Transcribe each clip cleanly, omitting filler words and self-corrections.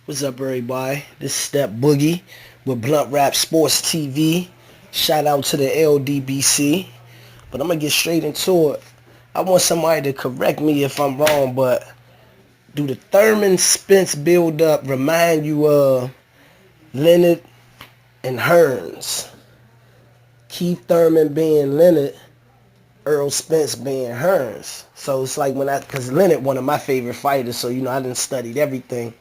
What's up, everybody? This is Step Boogie with Blunt Rap Sports TV. Shout out to the LDBC. But I'm going to get straight into it. I want somebody to correct me if I'm wrong, but do the ThuRman SPenCe build up remind you of Leonard and HeaRnS? Keith ThuRman being Leonard, Earl Spence being HeaRnS. So it's like because Leonard one of my favorite fighters, so I done studied everything.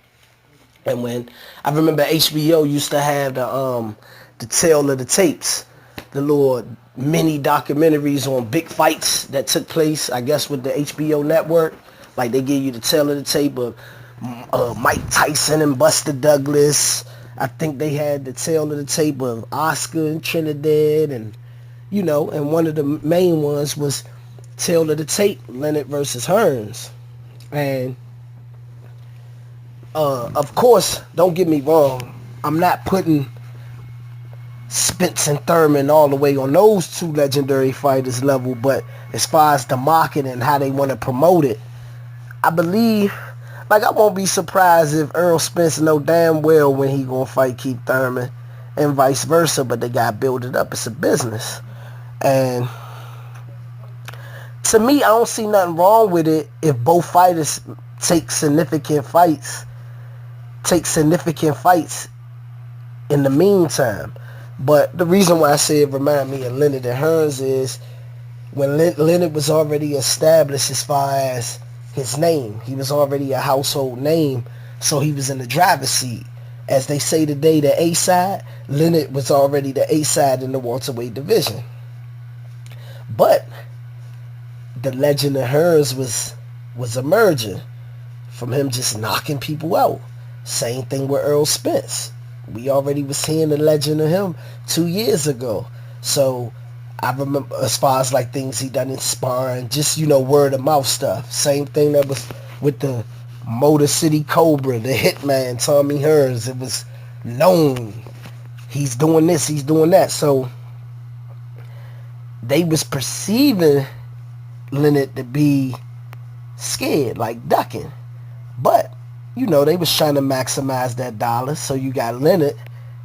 And when I remember HBO used to have the tail of the tapes, the little mini documentaries on big fights that took place, I guess, with the HBO network. Like they give you the tail of the tape of Mike Tyson and Buster Douglas. I think they had the tail of the tape of Oscar and Trinidad, and and one of the main ones was tail of the tape, Leonard versus HeaRnS. And of course, don't get me wrong, I'm not putting Spence and ThuRman all the way on those two legendary fighters level, but as far as the market and how they want to promote it, I believe, I won't be surprised if Earl Spence know damn well when he gonna fight Keith ThuRman and vice versa, but they gotta build it up. It's a business. And to me, I don't see nothing wrong with it if both fighters take significant fights in the meantime. But the reason why I say it remind me of Leonard and HeaRnS is when Leonard was already established as far as his name. He was already a household name, so he was in the driver's seat. As they say today, the A-side, Leonard was already the A-side in the welterweight division. But the legend of HeaRnS was emerging from him just knocking people out. Same thing with Earl Spence. We already was seeing the legend of him 2 years ago. So I remember as far as things he done in sparring, just word of mouth stuff. Same thing that was with the Motor City Cobra, the hitman Tommy HeaRnS. It was known he's doing this, he's doing that. So they was perceiving Leonard to be scared, like ducking. But they was trying to maximize that dollar. So you got Leonard,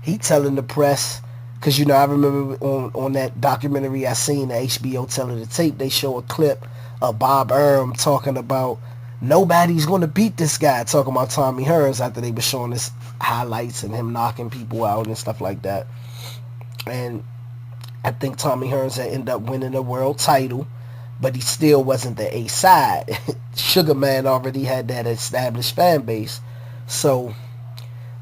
he telling the press, because I remember on that documentary I seen, the HBO telling the tape, they show a clip of Bob Arum talking about nobody's going to beat this guy, talking about Tommy HeaRnS, after they were showing his highlights and him knocking people out and stuff like that. And I think Tommy HeaRnS had ended up winning a world title, but he still wasn't the A-side. Sugar Man already had that established fan base. So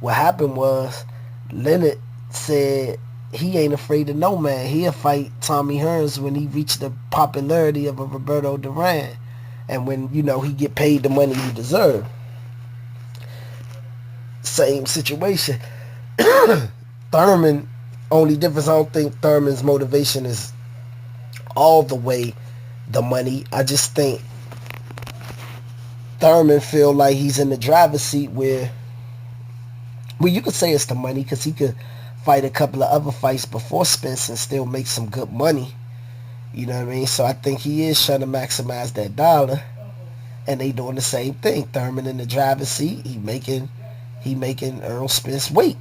what happened was Leonard said he ain't afraid of no man. He'll fight Tommy HeaRnS when he reached the popularity of a Roberto Duran, and when he get paid the money he deserve. Same situation. ThuRman, only difference, I don't think ThuRman's motivation is all the way the money. I just think ThuRman feel like he's in the driver's seat where you could say it's the money, because he could fight a couple of other fights before Spence and still make some good money. You know what I mean? So I think he is trying to maximize that dollar, and they doing the same thing. ThuRman in the driver's seat, he making Earl Spence wait.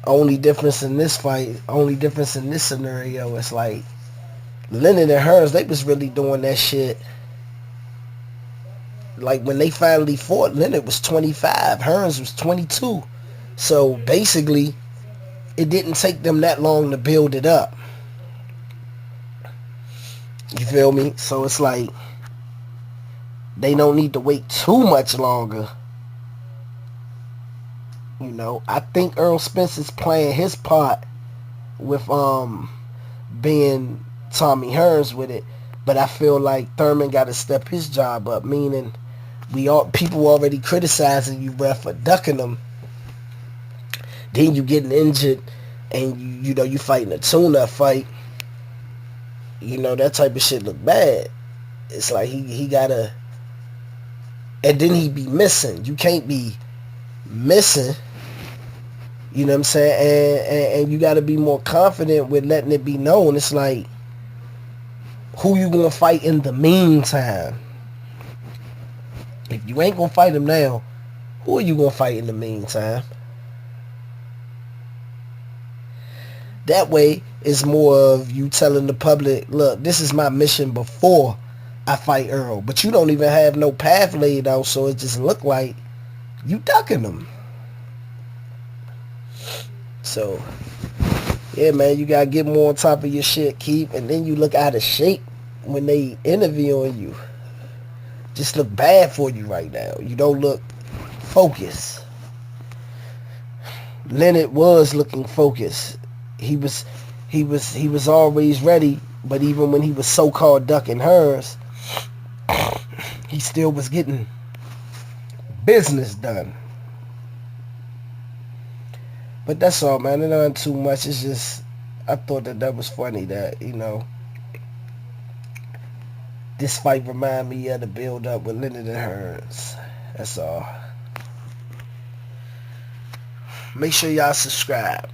Only difference in this scenario is like Leonard and HeaRnS, they was really doing that shit. Like when they finally fought, Leonard was 25, HeaRnS was 22. So basically, it didn't take them that long to build it up. You feel me? So it's like they don't need to wait too much longer. I think Earl Spence is playing his part with being Tommy HeaRnS with it, but I feel like ThuRman got to step his job up. Meaning, people already criticizing you, bruh, for ducking them. Then you getting injured, and you fighting a tune-up fight. That type of shit look bad. It's like he gotta, and then he be missing. You can't be missing. You know what I'm saying? And you got to be more confident with letting it be known. It's like, who you going to fight in the meantime? If you ain't gonna fight him now, who are you gonna fight in the meantime? That way, it's more of you telling the public, look, this is my mission before I fight Earl. But you don't even have no path laid out, so it just look like you ducking them. So, yeah, man, you gotta get more on top of your shit, Keep. And then you look out of shape when they interviewing you. Just look bad for you right now. You don't look focused. Leonard was looking focused. He was always ready, but even when he was so-called ducking hers, he still was getting business done. But that's all, man. It ain't too much. It's just, I thought that was funny that, you know, this fight remind me of the build-up with Leonard and HeaRnS. That's all. Make sure y'all subscribe.